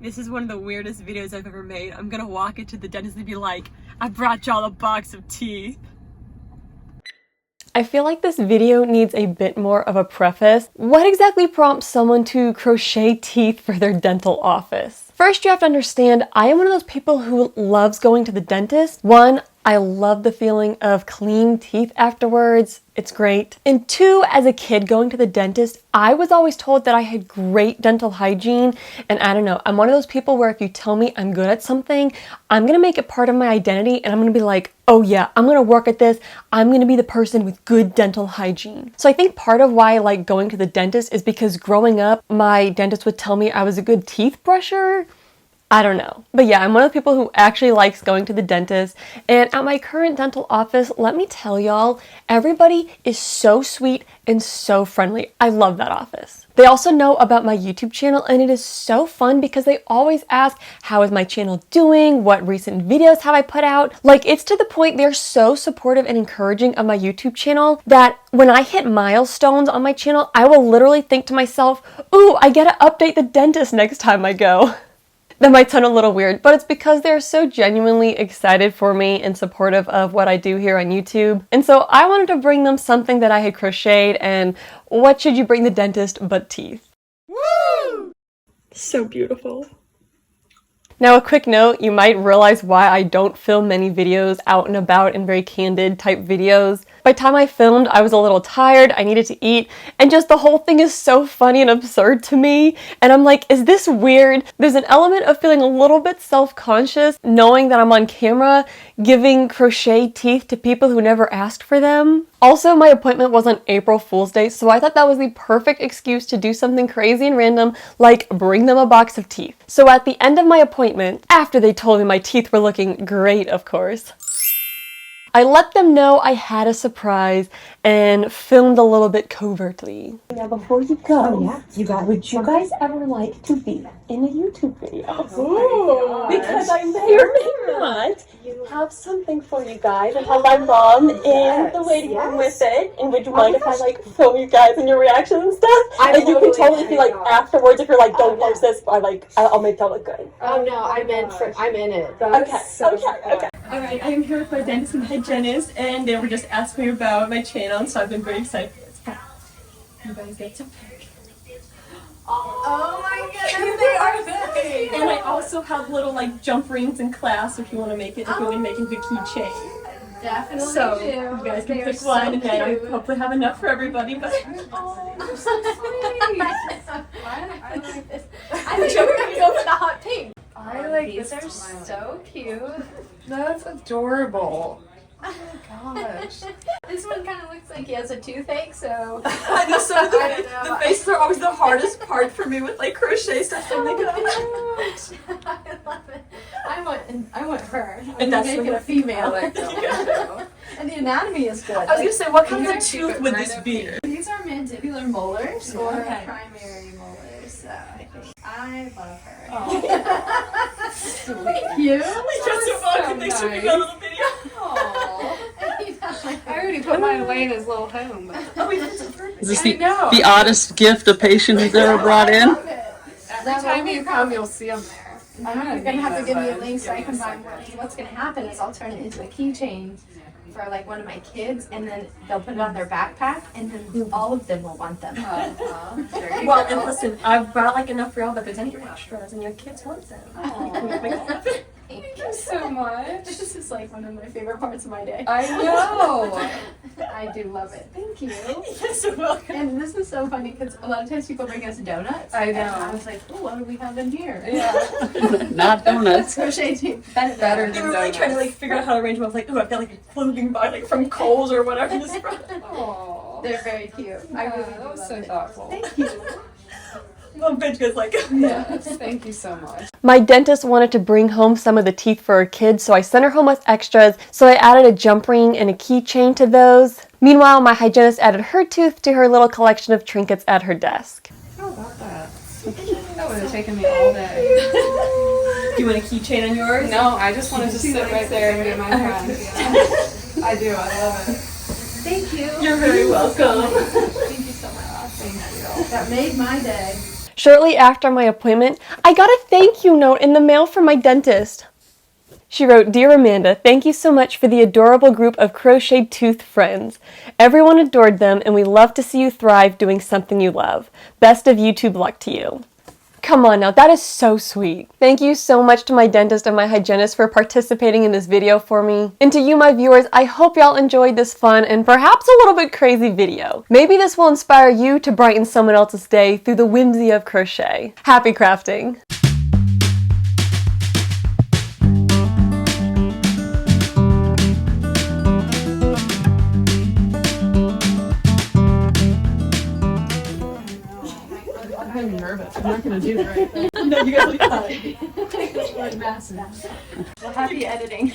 This is one of the weirdest videos I've ever made. I'm gonna walk into the dentist and be like, I brought y'all a box of teeth. I feel like this video needs a bit more of a preface. What exactly prompts someone to crochet teeth for their dental office? First, you have to understand, I am one of those people who loves going to the dentist. One, I love the feeling of clean teeth afterwards. It's great. And two, as a kid going to the dentist, I was always told that I had great dental hygiene. And I don't know, I'm one of those people where if you tell me I'm good at something, I'm gonna make it part of my identity and I'm gonna be like, oh yeah, I'm gonna work at this. I'm gonna be the person with good dental hygiene. So I think part of why I like going to the dentist is because growing up, my dentist would tell me I was a good teeth brusher. I don't know. But yeah, I'm one of the people who actually likes going to the dentist. And at my current dental office, let me tell y'all, everybody is so sweet and so friendly. I love that office. They also know about my YouTube channel and it is so fun because they always ask, how is my channel doing? What recent videos have I put out? Like, it's to the point they're so supportive and encouraging of my YouTube channel that when I hit milestones on my channel, I will literally think to myself, ooh, I gotta update the dentist next time I go. That might sound a little weird, but it's because they're so genuinely excited for me and supportive of what I do here on YouTube. And so I wanted to bring them something that I had crocheted, and what should you bring the dentist but teeth? Woo! So beautiful. Now a quick note, you might realize why I don't film many videos out and about in very candid type videos. By the time I filmed, I was a little tired, I needed to eat, and just the whole thing is so funny and absurd to me. And I'm like, is this weird? There's an element of feeling a little bit self-conscious knowing that I'm on camera giving crochet teeth to people who never asked for them. Also, my appointment was on April Fool's Day, so I thought that was the perfect excuse to do something crazy and random, like bring them a box of teeth. So at the end of my appointment, after they told me my teeth were looking great, of course, I let them know I had a surprise and filmed a little bit covertly. Now before you go, would you guys ever like to be in a YouTube video? Oh, because I may or may not have something for you guys and have my mom in the waiting room with it. And would you mind if I like film you guys and your reactions and stuff? And you can totally be like afterwards if you're like, don't post this, I'll make that look good. Oh no, I'm in it. Okay. Alright, I am here with my dentist and hygienist, and they were just asking me about my channel, so I've been very excited for this. You guys get some pick. Oh my goodness, they are big! And I also have little like jump rings in class if you want to make it, if you want to make it into a keychain. Definitely so do. You guys can pick one, and then I hopefully have enough for everybody. But oh, I'm so sweet. I like this. I think we're gonna go for the hot pink. I like these are so cute. That's adorable. Oh my gosh. This one kind of looks like he has a toothache, so. I know, so the faces are always the hardest part for me with like crochet stuff. So I love it. I want her. And that's making a female. I like that one too. And the anatomy is good. I was gonna say, what kind of tooth would this be? These are mandibular molars or Okay. primary molars. So I love her. Oh. Thank you. You're so welcome. Thanks for being on a little video. I already put mine away in his little home. Is this the oddest gift a patient has ever brought in? Every time you come, you'll see them there. You're gonna have to give me a link so I can buy more. What's gonna happen is I'll turn it into a keychain for like one of my kids, and then they'll put it on their backpack, and then all of them will want them. Well, and listen, I've brought like enough for y'all, but if there's any extras and your kids want them. Thank you so much. This is like one of my favorite parts of my day. I know. I do love it. Thank you. You're so welcome. And this is so funny because a lot of times people bring us donuts. I know. And I was like, oh, what do we have in here? Yeah. Not donuts. Crochet tape. Better They than were really trying to like figure out how to arrange them. I was like, oh, I've got like a clothing bar like from Kohl's or whatever. This Aww. They're very cute. I really do that was love so it. thoughtful. Thank you. Well, bitch goes like. Yes, thank you so much. My dentist wanted to bring home some of the teeth for her kids, so I sent her home with extras. So I added a jump ring and a keychain to those. Meanwhile, my hygienist added her tooth to her little collection of trinkets at her desk. How about that? That would have taken me all day. Do you want a keychain on yours? No, I just wanted to sit right there and be my friend. Yeah. I do. I love it. Thank you. You're very welcome. Thank you so much. Thank you. That made my day. Shortly after my appointment, I got a thank you note in the mail from my dentist. She wrote, "Dear Amanda, thank you so much for the adorable group of crocheted tooth friends. Everyone adored them, and we love to see you thrive doing something you love. Best of YouTube luck to you." Come on now, that is so sweet. Thank you so much to my dentist and my hygienist for participating in this video for me. And to you, my viewers, I hope y'all enjoyed this fun and perhaps a little bit crazy video. Maybe this will inspire you to brighten someone else's day through the whimsy of crochet. Happy crafting! I'm nervous. I'm not gonna do it right. No, you guys will be fine. Well, happy editing.